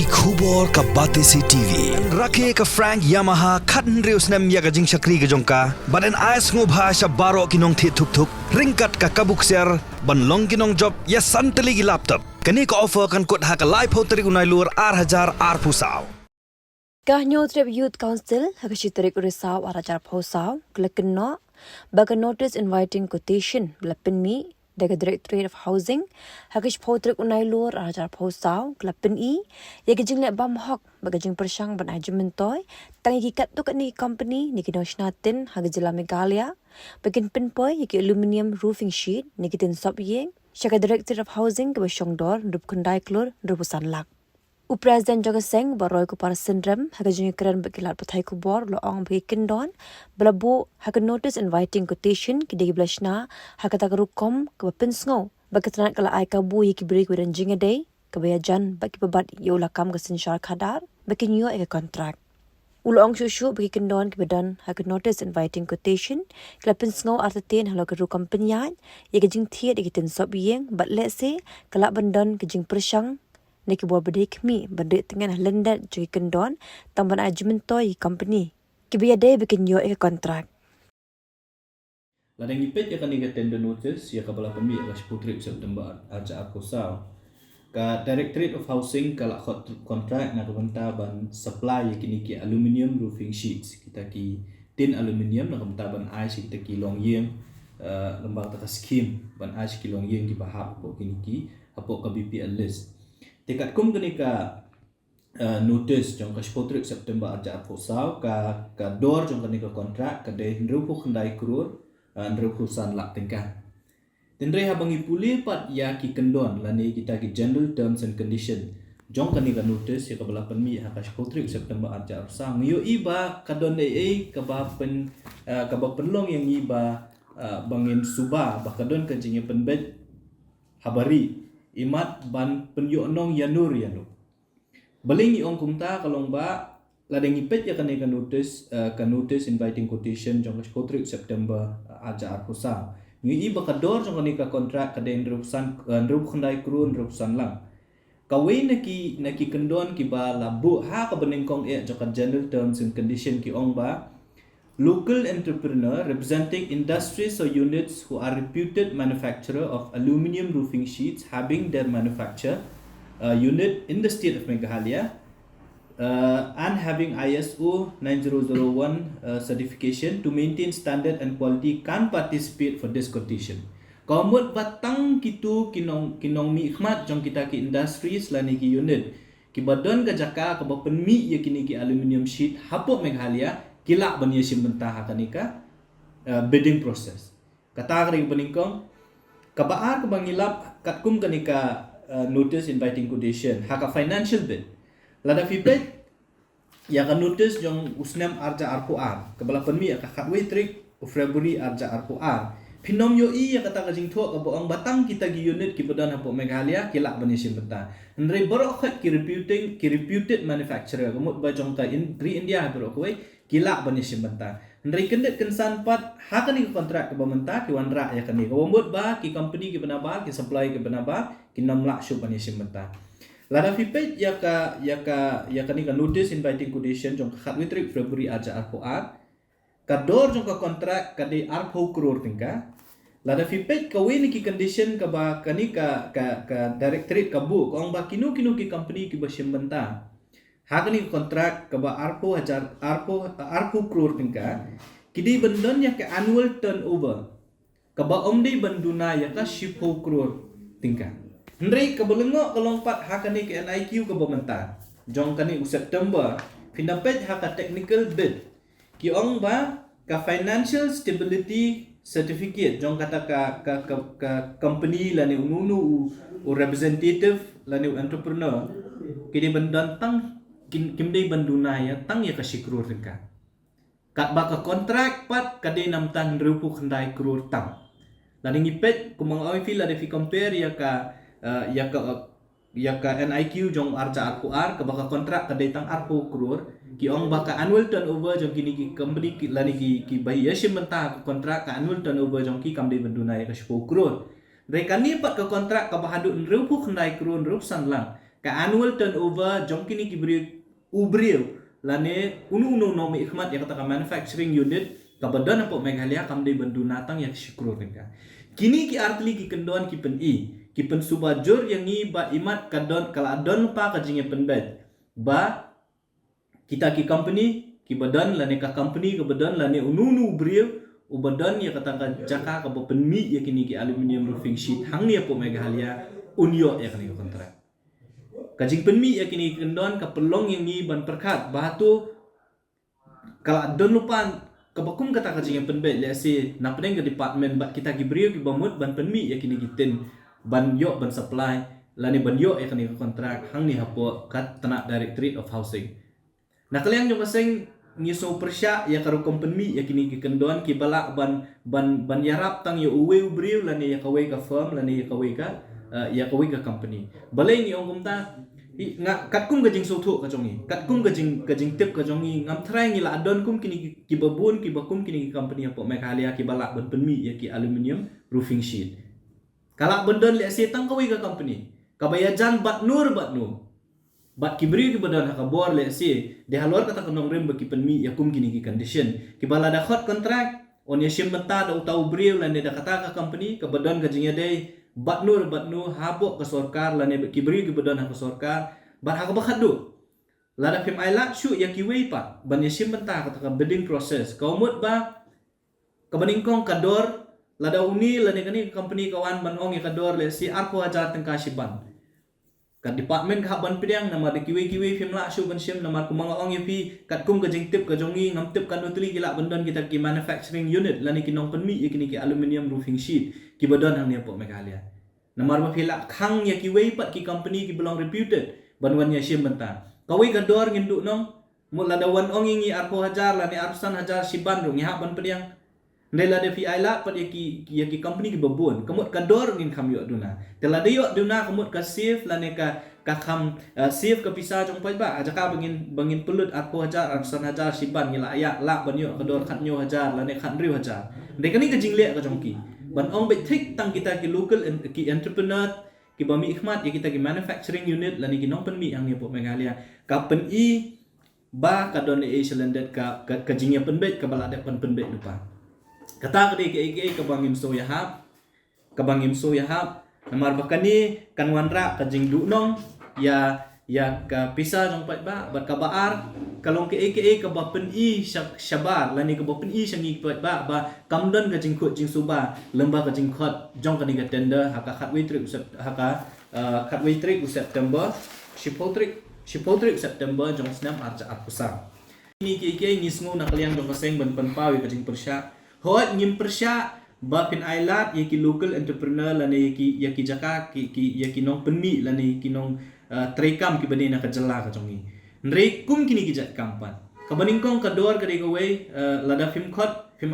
ki khubor ka bate si TV rakhe ka Frank Yamaha khatn reus nam ya ga jing shakri ga jongka baden ais ngo bhasha baro kinong thi thuk thuk ringkat ka kabuk ser ban long kinong job ya santali gi laptop kani ka offer kan kot ha ka live hoteri unai lur 8000 ar pusaw Kahnyo Trip Youth Council hakashitarik urisaw arajar pausaw klekno baga notice inviting quotation blapin mi daga Directorate of Housing hakish potrik unai lur arajar pausaw klapin I yagijing le bam hok bagajing persyang ban ajumen toy tangi kat tu ni company ni kinoshnatin hagijila Megalia bagin pinpoy yaki aluminium roofing sheet ni kitin sop yeng shaka Directorate of Housing ke basyongdor rup kundai klur rupusan lak Upresiden Jaga Seng baroy ko para syndrome hagajing keren bagilat pathai ko bor lo ong bikin don blabo haga notice inviting quotation ki digi blashna hakata rukom ke pinsngo bagatran kala ai ka bu yiki beri ko dan jinga day kebayajan bagi babat yo lakam ke sinshar khadar bakin yo ek kontrak ulong shushu bagi kendon ke badan haga notice inviting quotation kala pinsngo artatin halo ke rukom penyan yagajing thia digi tin sob yeng bat let se kala bandan ke jing persyang Niki buat bedek mi bedek dengan lendat jadi kendon tamban ajumen toy company kibiya day bikin yo ek kontrak Ladang ipet ya kan iga tender notice ya kabala pemi ya Putri September aja aku saw ka Directorate of Housing kala kontrak na kabanta ban supply ya kini ki aluminium roofing sheets kita ki tin aluminium na kabanta ban ice kita ki long yeng lembang tata scheme ban ice ki long yeng ki bahap po kini ki apo ka BPL list Tikat kum kini ka notice jong ka Putri September aja aku saw ka door jong kini ka kontrak ka de rupu kendai krur perusahaan lak tingkah. Tendre habang ipuli pat ya ki kendon lani kita ki general terms and condition. Jong kani ka notice ya kabala penmi ha ka Putri September aja sang yo iba kadon ai ka ba penlong yang iba bangin suba ba kadon ka jinge penbet habari imat ban penyonong yanur yanu. Baling iong kumta kalong ba ladang ipet ya kani ka notice inviting quotation jong ka Putri September aja arpusa ngi iba ka dor jong kani ka kontrak ka den rupusan rup khandai krun rupusan lang kawai naki kendon ki ba labu ha ka benengkong e jong ka general terms and condition ki ong ba local entrepreneur representing industries or units who are reputed manufacturer of aluminium roofing sheets having their manufacture unit in the state of Meghalaya and having ISO 9001 certification to maintain standard and quality can participate for this quotation. Kaumut batang kitu kinong mi ikhmat jong kita ki industries lani ki unit ki badon ka jaka ka bapen mi ya kini ki aluminium sheet hapok Meghalaya kilak bania simbentah kanika bidding process. Kata ring peningkong kabaar ka bangilap katkum kanika notice inviting quotation haka financial bid. Lada fipet ya kan notice jong usnam arja arpuar kabala penmi ka khatwe trik February arja arpuar pinom yo I ya kata ka jingtho ka boang batang kita gi unit ki badan hapo Meghalaya kilak bani simbenta ndre boro khat ki reputed manufacturer kamut ba jong ka pri India boro ko kilak bani simbenta ndre kendet kensan pat ha kan ni kontrak ka bamenta ki wanra ya kan ni kamut ba ki company ki banaba ki supply ki banaba ki namla shu bani simbenta Lada fipet ya ni ka notice inviting quotation jong ka khatwitrik February aja arpoar ka dor jong ka kontrak ka de arpo kror tingka lada fipet ka weni ki condition ka ba kani ka directorate ka bu kong ba kinu ki company ki basim benta ha kani kontrak ka ba arpo kror tingka kidi bendon ya ka annual turnover ka ba omdi banduna ya ka 10 kror tingka Hendrik kabelengok kelompat hakani ke NIQ ke bementa. Jong kani September pindapat haka technical bid. Ki ong ba ka financial stability certificate jong kata ka company lani ununu u representative lani entrepreneur. Kini bendan tang kimdei banduna ya tang ya ka sikrur tingka. Kat ba ka kontrak pat kade nam tan rupu khandai krur tang. Lani ngipet kumang awi la defi compare ya ka NIQ jong arca arpuar ka baka kontrak ka datang arpu krur ki ong baka annual turnover jong kini ki company ki lani ki bai yasim menta kontrak ka annual turnover jong ki kamde benduna ya ka 10 krur rekani pat ka kontrak ka bahadu nrupu khandai krur rup sanlang ka annual turnover jong kini kibri ubriu lane unu no mi khmat ya kata ka manufacturing unit ka badan apo Meghalaya kamdei bandu natang yak syukur ka kini ki artli ki kendon ki pen ki pen subajur yang ni ba imat kadon kala adon pa ka jinge pen bed ba kita ki company ki badan lane ka company ka badan lane unu ubriu ubadan ya kata ka jaka ka bo pen mi ya kini ki aluminium roofing sheet hang ni apo Meghalaya unyo ya kini kontrak kajing penmi ya kini kendon ka pelong yang ni ban perkat batu kala don lupan kabakum kata kajing yang penbet le si na peneng ke department bat kita ki brio ki bamut ban penmi ya kini kiten ban yo ban supply lani ban yo ya kini kontrak hang ni hapo kat tanak directorate of housing na kalian jong masing ngiso persya ya karo company ya kini ki kendon ki balak ban yarap tang yo uwe brio lani ya kawe ka firm lani ya kawe ka company balai ni ong kumta nga katkum gajing soto ka jongi katkum gajing tip ka jongi ngam try ngi la adon kum kini ki babun ki bakum kini ki company apo Meghalaya ki balak ban penmi ya ki aluminium roofing sheet kala bendon le setang kawe ka company kabayajan bat nur bat kibri ki badan ka bor le si de halor kata kanong rem baki penmi ya kum kini ki condition ki balada khot contract on ya shim menta da utau brio lan da kata ka company ka badan gajing ya dei bat nur habok ke sorkar lane kibri ki badan ka sorkar bat ha ka bakhadu lada phim ailat shu ya ki wei pa ban ya shim menta kata ka bidding process kaumut ba ka baningkong kador lada uni lane kani company kawan ban ong ya kador le si arko ajar tengka shiban kat department ka ban pidang nama de kiwi film la shu ban shim nama kumang ong yapi kat kum ka jingtip ka jongi ngam tip kan utli gila bandan kita ki manufacturing unit lani ki nong penmi ya kini ki aluminium roofing sheet ki badan hang ni apo Meghalaya nama ba phila khang ya ki wei pat ki company ki belong reputed ban wan ya shim banta kawi ka dor ngindu nong mul la da wan ong ngi arko hajar lani arsan hajar shiban ru ngi ha ban pidang Nela de fi aila pat ya ki company ki babun kamut ka dor ngin kham yo duna tela de yo duna kamut ka safe lane ka kham safe ka pisa jong pai ba aja ka bangin pelut aku hajar arsan hajar siban ngila ayak la ban yo ka dor khat nyo hajar lane khat riu hajar de kani ka jingle ka jongki ban ong be thik tang kita ki local ki entrepreneur ki bami ikhmat ya kita ki manufacturing unit lane ki nong penmi ang ni po Meghalaya ka pen I ba ka don e silendet ka jingya penbet ka balade penbet lupa kata kade ke kabangim so yahap namar bakani kanwanra kajing dunong ya ka pisa jong pat ba bat kabaar kalong ke ka bapen I syabar lani ka bapen I syangi pat ba kamdon kajing khut jing suba lemba kajing khot jong kani ka tender haka khatwei trip September shipotrik September jong snam arca arpusa ini ke ngisngu nakaliang jong kaseng ban panpawi kajing persya hot ngim persya bapin ailat yaki local entrepreneur lane yaki jaka yaki nong penmi lane ki nong trekam ki bani na kajela ka jongi nrekum kini ki jat kampan kabaningkong kador kade go we lada film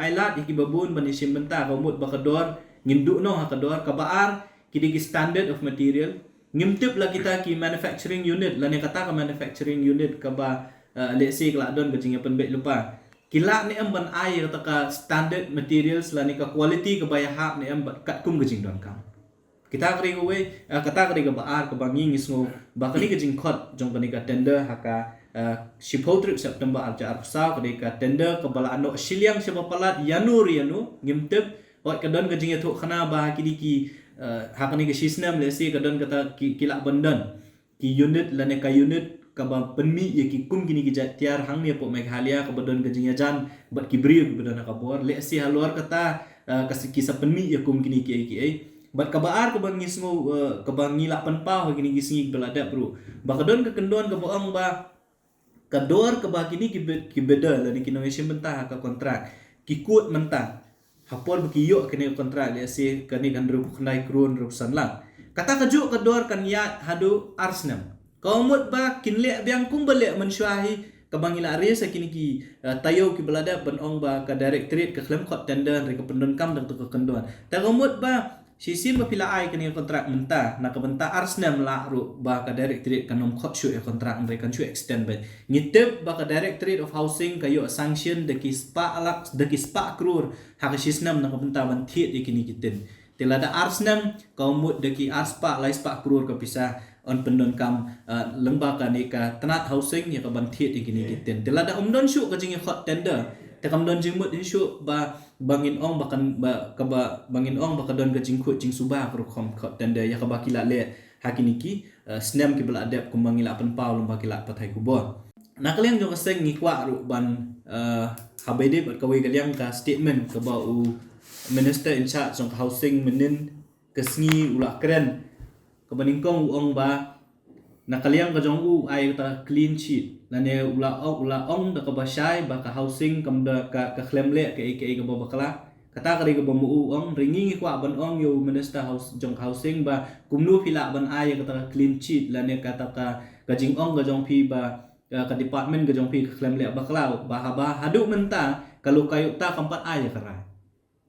ailat yaki babun bani simbenta kamut bakador ngindu no ha kador kabaar kidi ki standard of material ngimtip la kita ki manufacturing unit lane kata ka manufacturing unit ka ba let's say kala don gajing penbet lupa kila ni ban air taka standard materials lani ka quality ka bayahap ni kat kum gajing don kam kita kri we kata kri ka baar ka banging isngo bakani gajing khot jong bani ka tender haka shipotrik September arja arsa kri ka tender ka bala ano shiliang siapa palat yanu ngimtep wat ka don gajing etho khana ba kidi ki hakani ka shisnam lesi ka don kata kila bandan ki unit lani ka unit kaba penmi ya ki kum gini ki tiar hang ni apo Meghalaya ka badon gajing jan bat ki brio ki badon ka bor le si halor kata kisah penmi ya kum gini ki bat ka baar ka bang ngismo ka bang ngila panpa gini gising belada bro ba kadon ka kendon ka boang ba kador ka ba gini ki beda la ni kinoysim mentah ka kontrak ki kut mentah hapor bekiyo kini kontrak le si kani kan ru khnai kron ru sanlang kata kajuk kador kan ya hadu arsnam kaumut ba kinle biang kumbale mensyuahi kabangila area sakini ki tayo ki belada benong ba ka directorate ka claim khot tender re ka pendon kam dak ka kendon ta kaumut ba sisim ba pila ai kani kontrak menta na ka benta arsnam la ru ba ka directorate kanom khot shu e kontrak re kan shu extend ba ngitep ba ka directorate of housing kayo sanction de ki spa crore ha ka sisnam na ka benta ban thiet ikini kiten tilada arsnam kaumut de ki arspa lai spa crore ka pisah on pendon kam lembaga ni ka tenat housing ya ka ban thiet ikini kiten telada umdon syu ka jing hot tender te kam don jing mut syu ba bangin ong bakan ba ka ba bangin ong ba ka don ka jing khut jing subah ka khom hot tender ya ka ba kila le hakini ki snem ki bala adep kumangila pen pau lomba kila pathai kubor nakaliang jong seng ngikwa ru ban habede bat kawi kaliang ka statement ka ba u minister in charge jong housing menin kesngi ula keren kebaningkong uong ba nakaliang ka jong u ay ta clean sheet lane ula ong da ka basay ba ka housing kam da ka klemle ka ka ba bakla kata kari ka ba mu uong ringi kwa ban ong yo minister house jong housing ba kumnu pila ban ay ka ta clean sheet lane kata ka jing ong ka jong pi ba ka department ka jong pi ka klemle bakla ba hadu menta kalau kayu ta kampat ay ka ra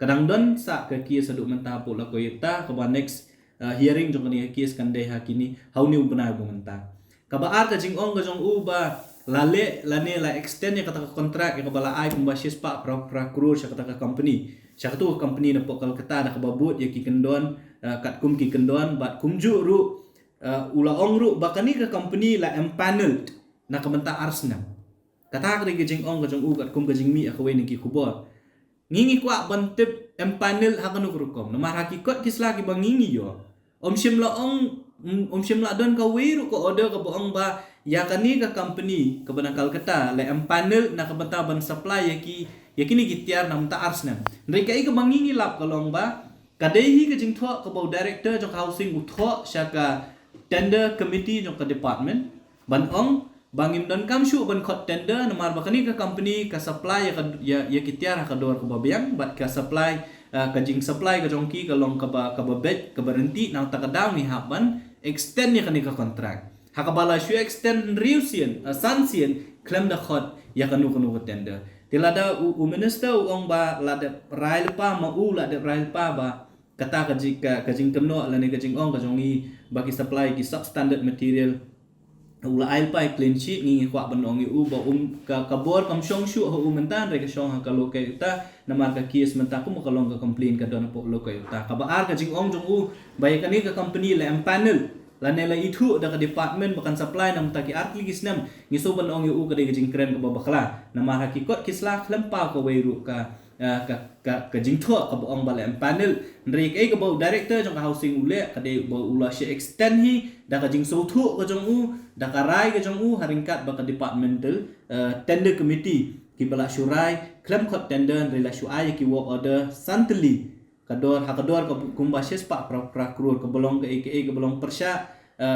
kadang don sa ka kia saduk menta pula kayu ta ka ba next hearing jong kani kes kandai hakini hauni ubna bu menta kabaar ka jing ong ka jong uba lane la extend ya kata kontrak ya kabala ai kumba shispa pra kru sya kata company sya tu company na pokal kata da kababut ya ki kendon kat kum ki kendon bat kumju ru ula ong ru bakani ka company la empaneled na kamenta arsna kata ka jing ong ka jong u kat kum ka jing mi akwe ni ki kubor ngingi kwa bantip empanel hakanu rukom namar hakikat kisla ki bangingi yo om shimla don ka wiru ko order ka boong ba ya kani ka company ka banakal kata le empanel na ka banta ban supply yakini gitiar nam ta arsna ndai kai ka bangingi lap kalong ba kadehi ka jing thwa ka bo director jong housing uthwa syaka tender committee jong ka department ban ong bangim don kam shu ban khot tender namar bakani ka company ka supply ya kitiar ka dor ka babiang bat ka supply ka jing supply ka jongki ka long ka ba bet ka berhenti nang ta ka down ni haban extend ni kani ka kontrak hakabala shu extend riusian sansian claim da khot ya kanu tender tilada u minister ong ba lada rail pa ma u lada rail pa ba kata ka jing temno la ni ka jing ong ka jongi bagi supply ki substandard material ula ail pai clean sheet ngi kwa banong u ba ka kabor kam shong shu ho mentan re ka shong ha ka lokai ta namar ka kies menta ku mo ka long ka complain ka don po lokai ta ka ba ar ka jing ong jong u bai ka ni ka company la empanel la ne la itu da ka department bakan supply nam ta ki art ligis nam ngi so banong u ka de jing kren ka ba bakla namar hakikot kisla klempa ka weiru ka jing thua ka ong ba la empanel nri ka ba director jong housing ule ka de ba ula she extend hi da ka jing so thu ka jong u da ka rai ka jong u haringkat ba ka departmental tender committee ki bala syurai klem khot tender rela syuai ki work order santli kador hakador ka kumba shes pa pra krur ka bolong ka ka bolong persya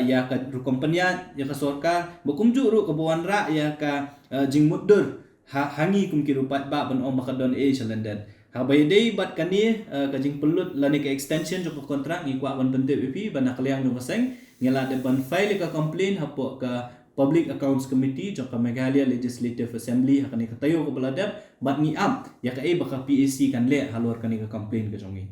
ya ka kompanya ya ka sorkar bukumju ru ka buan ra ya ka jing muddur hangi kum ki rupat ba ban om makadon chalandan ha bay day bat kani ka jing pelut lani ka extension jok kontrak ni kwa ban bente pp ban nakliang no kaseng ngela de ban file ka complain hapo ka Public Accounts Committee jok ka Meghalaya Legislative Assembly hakani ka tayo ko baladap bat ni am ya ka baka PAC kan le halor kani ka campaign ka jongi